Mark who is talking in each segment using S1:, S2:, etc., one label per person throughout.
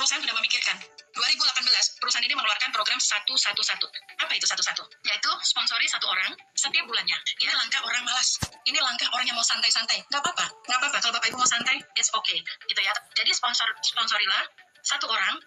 S1: perusahaan sudah memikirkan. 2018, perusahaan ini mengeluarkan program 111. Apa itu 11? Yaitu sponsori satu orang setiap bulannya. Ini langkah orang malas. Ini langkah orang yang mau santai-santai. Nggak apa-apa. Kalau Bapak Ibu mau santai, it's okay. Gitu ya. Jadi sponsorilah satu orang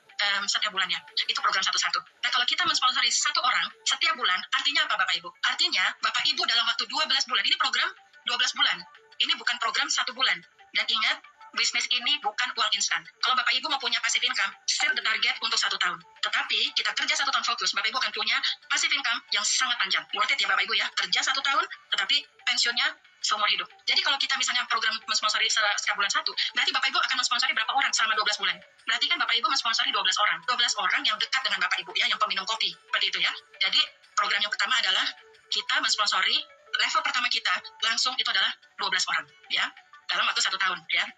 S1: setiap bulannya. Itu program 11. Nah, kalau kita mensponsori satu orang setiap bulan, artinya apa Bapak Ibu? Artinya Bapak Ibu dalam waktu 12 bulan, ini program 12 bulan. Ini bukan program 1 bulan. Dan ingat, bisnis ini bukan uang instan. Kalau Bapak Ibu mau punya passive income, set the target untuk 1 tahun. Tetapi kita kerja 1 tahun fokus, Bapak Ibu akan punya passive income yang sangat panjang. Worth it ya Bapak Ibu ya, kerja 1 tahun, tetapi pensiunnya seumur hidup. Jadi kalau kita misalnya program mensponsori setiap bulan 1, berarti Bapak Ibu akan mensponsori berapa orang selama 12 bulan? Berarti kan Bapak Ibu mensponsori 12 orang. 12 orang yang dekat dengan Bapak Ibu ya, yang peminum kopi. Seperti itu ya. Jadi program yang pertama adalah kita mensponsori level pertama kita langsung itu adalah 12 orang ya, dalam waktu 1 tahun ya.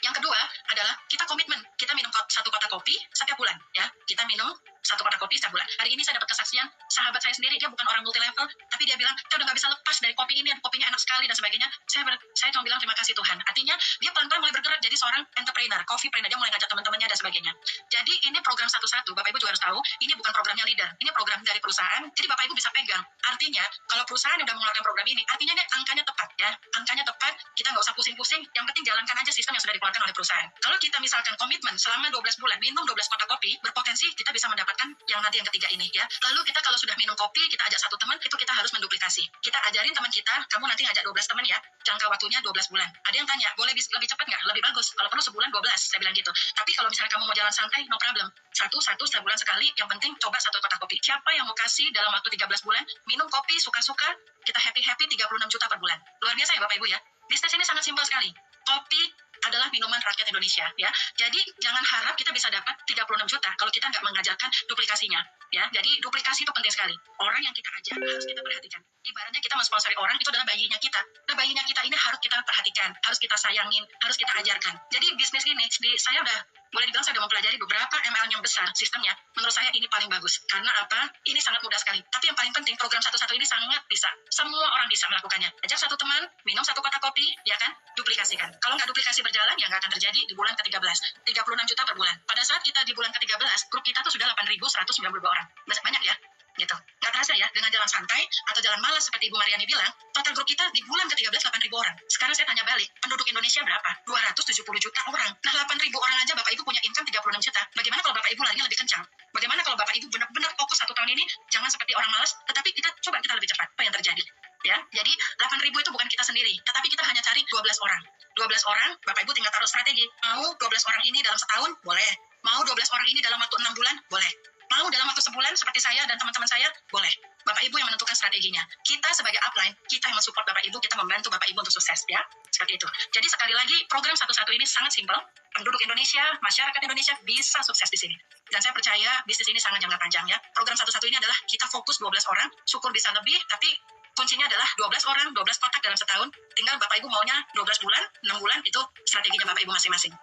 S1: Yang kedua adalah kita komitmen, kita minum 1 kotak kopi setiap bulan ya. Kita minum 1 kotak kopi setiap bulan. Hari ini saya dapat kesaksian sahabat saya sendiri, dia bukan orang multi level, tapi dia bilang, saya udah gak bisa lepas dari kopi ini, kopinya enak sekali dan sebagainya. Saya cuma bilang terima kasih Tuhan. Artinya dia pelan-pelan mulai bergerak jadi seorang entrepreneur, coffeepreneur, dia mulai ngajak teman-temannya dan sebagainya. Jadi ini program 11, Bapak Ibu juga harus tahu, ini bukan programnya leader, ini program dari perusahaan, jadi Bapak Ibu bisa pegang. Artinya kalau perusahaan udah mengeluarkan program ini, artinya ini angkanya tepat ya, angkanya tepat, kita nggak usah pusing-pusing, yang penting jalankan aja sistem yang sudah dikeluarkan oleh perusahaan. Kalau kita misalkan komitmen selama 12 bulan minum 12 kotak kopi, berpotensi kita bisa mendapatkan yang nanti yang ketiga ini ya. Lalu kita kalau sudah minum kopi, kita ajak 1 teman, itu kita harus menduplikasi. Kita ajarin teman kita, kamu nanti ngajak 12 teman ya, jangka waktunya 12 bulan. Ada yang tanya, boleh lebih cepat nggak? Lebih bagus, kalau perlu sebulan 12, saya bilang gitu. Tapi kalau misalnya kamu mau jalan santai, no problem. Satu sebulan sekali, yang penting coba 1 kotak kopi. Siapa yang mau kasih dalam waktu 13 bulan, minum kopi suka-suka, kita happy-happy 36 juta per bulan. Luar biasa ya Bapak Ibu ya. Bisnis ini sangat simpel sekali. Kopi adalah minuman rakyat Indonesia ya. Jadi jangan harap kita bisa dapat 36 juta kalau kita nggak mengajarkan duplikasinya ya. Jadi duplikasi itu penting sekali. Orang yang kita ajar harus kita perhatikan. Ibaratnya kita mensponsori orang itu adalah bayinya kita. Nah, bayinya kita ini harus kita perhatikan, harus kita sayangin, harus kita ajarkan. Jadi bisnis ini saya udah boleh dibilang saya sudah mempelajari beberapa ML yang besar sistemnya. Menurut saya ini paling bagus. Karena apa? Ini sangat mudah sekali. Tapi yang paling penting program 11 ini sangat bisa. Semua orang bisa melakukannya. Ajak 1 teman, minum 1 kotak kopi, ya kan? Duplikasikan. Kalau nggak duplikasi berjalan, ya nggak akan terjadi di bulan ke-13. 36 juta per bulan. Pada saat kita di bulan ke-13, grup kita tuh sudah 8.192 orang. Banyak ya? Gitu. Nggak terasa ya, dengan jalan santai atau jalan malas seperti Ibu Mariani bilang, total grup kita di bulan ke-13 8.000 orang. Sekarang saya tanya balik, penduduk Indonesia berapa? 270 juta orang. Nah, 8.000 orang aja Bapak Ibu punya income 36 juta. Bagaimana kalau Bapak Ibu larinya lebih kencang? Bagaimana kalau Bapak Ibu benar-benar fokus 1 tahun ini, jangan seperti orang malas, tetapi kita lebih cepat. Apa yang terjadi? Ya, jadi 8.000 itu bukan kita sendiri, tetapi kita hanya cari 12 orang. 12 orang, Bapak Ibu tinggal taruh strategi. Mau 12 orang ini dalam setahun? Boleh. Mau 12 orang ini dalam waktu 6 bulan? Boleh. Mau dalam waktu sebulan seperti saya dan teman-teman saya? Boleh. Bapak Ibu yang menentukan strateginya. Kita sebagai upline, kita yang mensupport Bapak Ibu, kita membantu Bapak Ibu untuk sukses ya. Seperti itu. Jadi sekali lagi, program 11 ini sangat simpel. Penduduk Indonesia, masyarakat Indonesia bisa sukses di sini. Dan saya percaya bisnis ini sangat jangka panjang ya. Program 11 ini adalah kita fokus 12 orang, syukur bisa lebih, tapi kuncinya adalah 12 orang, 12 kotak dalam setahun. Tinggal Bapak Ibu maunya 12 bulan, 6 bulan, itu strateginya Bapak Ibu masing-masing.